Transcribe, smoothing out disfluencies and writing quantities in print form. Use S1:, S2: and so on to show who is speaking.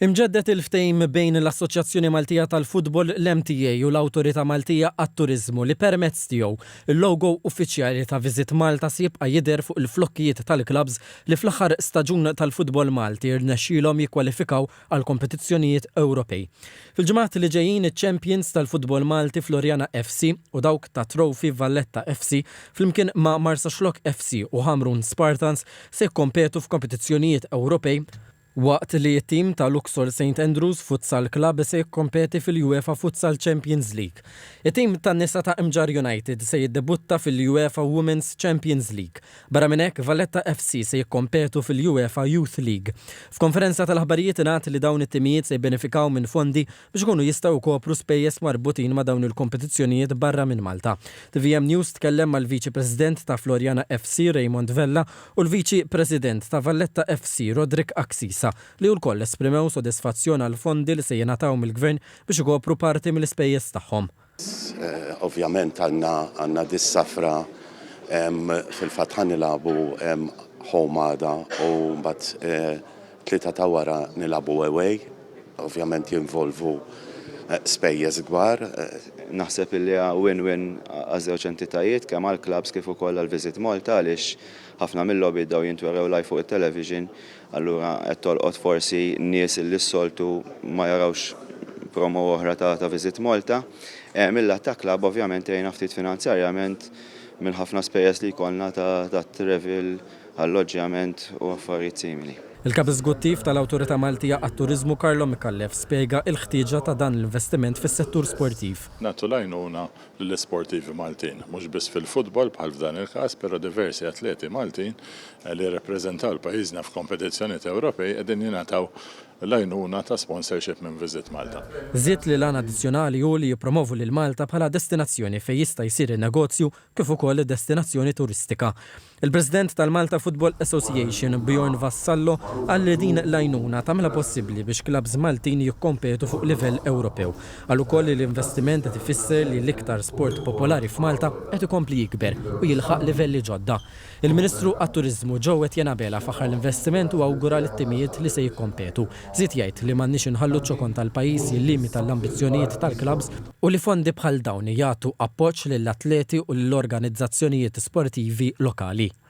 S1: Imġeddet il-ftehim bejn l-Assoċjazzjoni Maltija tal-Futbol l-MTA u l-Awtorità Maltija għat-Turiżmu li permezz tiegħu il-logo uffiċjali ta' Visit Malta se jibqa' jidher fuq il-flokkijiet tal-klabs li fl-aħħar staġun tal-futbol Malti rnexxielhom jikkwalifikaw għal kompetizzjonijiet Ewropej. Fil-ġimgħat li ġejjin iċ-Champions tal-Futbol Malti Floriana FC u dawk ta' Trophy Valletta FC flimkien ma' Marsaxlok FC u Hamrun Spartans se jikkompetu f'kompetizzjonijiet Ewropej. Waqt li t-tim ta' Luxor St Andrews Futsal Club se jikkompeti fil-UEFA Futsal Champions League. It-tim tan-nisa ta' Imġar United se jiddebutta fil-UEFA Women's Champions League. Barra minn hekk Valletta FC se jikkompetu fil-UEFA Youth League. F'konferenza tal-aħbarijiet ingħad li dawn it-timijiet se jbenefikaw minn fondi biex ikunu jistgħu jkopru spejjeż marbutin ma' dawn il-kompetizzjonijiet barra minn Malta. TVM News tkellem mal-Viċi President ta' Floriana FC Raymond Vella u l-Viċi President ta' Valletta FC Rodrik Axis li wkoll esprimew sodisfazzjon għal fondi li se jingħataw mill-Gvern biex ikopru parti mill-ispejjeż tagħhom.
S2: Ovvjament għandna dis-safra fil-fatt ħanilagħbu home għada u mbagħad tlieta ta' wara nilagħbu away. Ovvjament jinvolvu spejjeż kbar.
S3: Naħseb li win-win għaż-żewġ entitajiet kemm għall-klabs kif ukoll għall-Visit Malta għaliex ħafna mill-lobby daw jintwerew live fuq it-television, allura qed tolqot forsi nies li s-soltu ma jarawx promo oħra ta' Visit Malta. Mill-lat ta' klab ovvjament jgħinna ftit finanzjarjament minn ħafna spejjeż li jkollna ta' travel, alloġġjament u affarijiet simili.
S1: Il-kap eżekuttiv tal-Awtorità Maltija għat-Turiżmu Karlo Mikallef spjega l-ħtieġa ta' dan l-investiment fis-settur sportiv.
S4: Nagħtu għajnuna lill-isportivi Maltin, mhux biss fil-futbol bħal f'dan il-każ, però diversi atleti Maltin li jirrappreżentaw pajjiżna f'kompetizzjonijiet Ewropej qegħdin jingħataw l-għajnuna ta' sponsorship minn Visit Malta.
S1: Żied li l-għan addizzjonali hu li jippromovu lil Malta bħala destinazzjoni fejn jista' jsir in-negozju kif ukoll destinazzjoni turistika. Il-President tal-Malta Football Association Bjorn Vassallo qal li din l-għajnuna tagħmilha possibbli biex klabs Maltin jikkompetu fuq livell Ewropew. Qal ukoll li l-investiment qed ifisser li l-iktar sport popolari f'Malta qed ikompli jikber u jilħaq livelli ġodda. Il-Ministru għat-Turiżmu Ġewwed Janabela faħar l-investiment u awgura lit-timijiet li se jikkompetu. Żied jgħid li m'għandniex inħallu ċokon tal-pajjiż jillimita l-ambizzjonijiet tal-klabs u li fondi bħal dawn jagħtu appoġġ lill-atleti u lill-organizzazzjonijiet sportivi lokali.